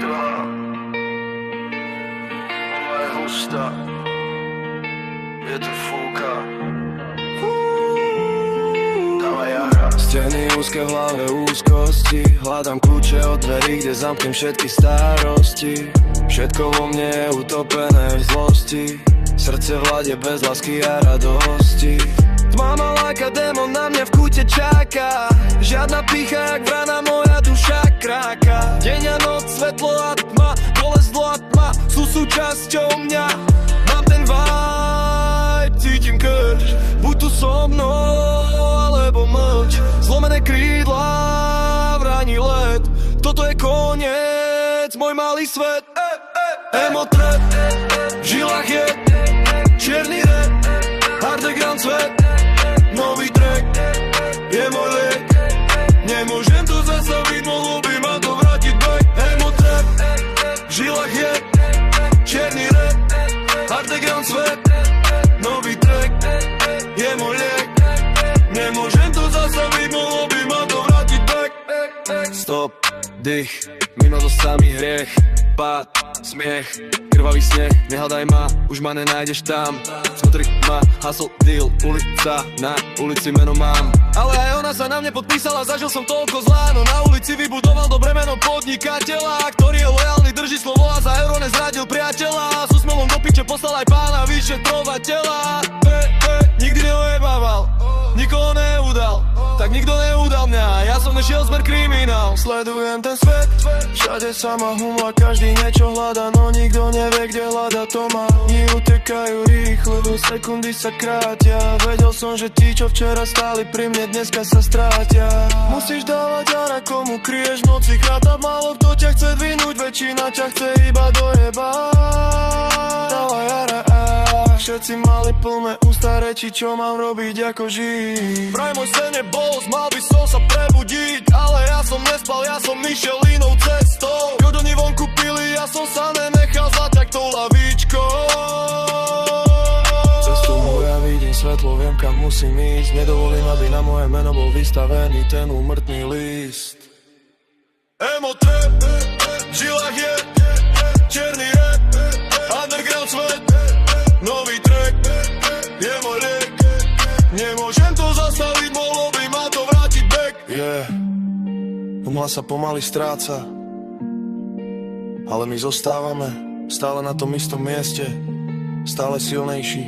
drahá, ona je hustá, vietor fúka. Dávaj jara. Steny úzke v hlave, úzkosti, hľadám kľúče od dverí, kde zamknem všetky starosti. Všetko vo mne je utopené v zlosti, srdce v hlade bez lásky a radosti. Tma ma láka, démon na mňa v kúte čaká, žiadna pýcha, jak vrana moja duša kráka. Deň a noc, svetlo a tma, bolesť, zlo a tma sú súčasťou mňa. Mám ten vibe, cítim krč, buď tu so mnou, alebo mlč. Zlomené krídla, vrani let, toto je koniec, môj malý svet. Emotrap, v žilách je čierny rap, underground svet, nový track, je môj liek. Nemôžem to zastaviť, mohol by ma to vrátiť back. Emotrap, v žilách je čierny rap, underground svet, nový track, je môj liek. Nemôžem to zastaviť, mohol by ma to vrátiť back. Stop, dých, mimo to samý hriech, pád, smiech, krvavý sneh, nehľadaj ma, už ma nenájdeš tam. Vnútri ma, hustle, deal, ulica, na ulici meno mám. Ale aj ona sa na mne podpísala, zažil som toľko zlá, no na ulici vybudoval dobre meno podnikateľa, ktorý je lojálny, drží slovo a za euro nezradil priateľa. S úsmevom do piče poslal aj pána vyšetrovateľa. Nikdy neojebával, nikoho neudal, tak nikto neudal mňa, ja som nešiel smer kriminál. Sledujem ten svet, všade sa ma humla, každý niečo hľada, no nikto nevie, kde hľada to má. Dní utekajú rýchlo, sekundy sa krátia, vedel som, že tí, čo včera stáli pri mne, dneska sa strátia. Musíš dávať jara, komu kryješ v noci chráta, málo kto ťa chce dvinúť, väčšina ťa chce iba dojebať. Dávaj jara, všetci mali plné ústa reči, čo mám robiť, ako žiť. Vraj môj sen je boss, mal by som sa prebudiť, ale ja som nespal, ja som išiel inou cestou. Keď oni vonku pili, ja som sa nenechal zaťať tou lavičkou. Cestou moja vidím svetlo, viem kam musím ísť, nedovolím, aby na moje meno bol vystavený ten úmrtný list. Emotrap, v žilách je čierny rap, underground svet, nový track, je môj liek. Nemôžem to zastaviť, mohlo by ma to vrátiť back. Umla sa pomaly stráca, ale my zostávame stále na tom istom mieste, stále silnejší.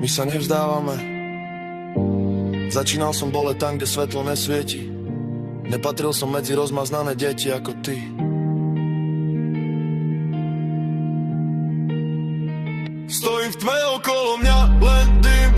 My sa nevzdávame. Začínal som boleť tam, kde svetlo nesvieti. Nepatril som medzi rozmaznané deti ako ty. Stojím v tme okolo mňa, len dym.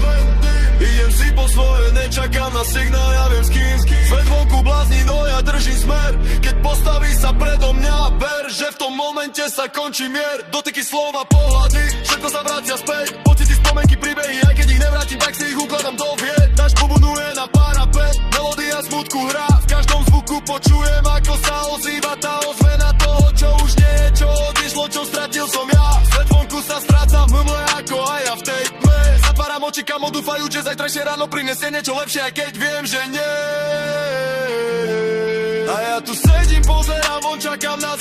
Idem si po svoje, nečakám na signál, ja viem s kým. Svet vonku blázni, no ja držím smer. Keď postaví sa predo mňa, ver, že v tom momente sa končí mier. Dotyky slova, pohľady, všetko sa vracia späť. Pocity, spomenky, príbehy, aj keď ich nevrátim, tak si ich ukladám do vied. Náš bubunuje na parapet, melódia smutku hrá. V každom zvuku počujem, ako sa ozýva tá ozvena toho, čo už nie je, čo odišlo, čo stratil som ja. Svet vonku sa stráca v mle, ako aj ja v tej tme. Zatváram oči, kamo dúfajú, že zajtrajšie ráno prinesie niečo lepšie, aj keď viem, že nie. A ja tu sedím, pozerám von, čakám na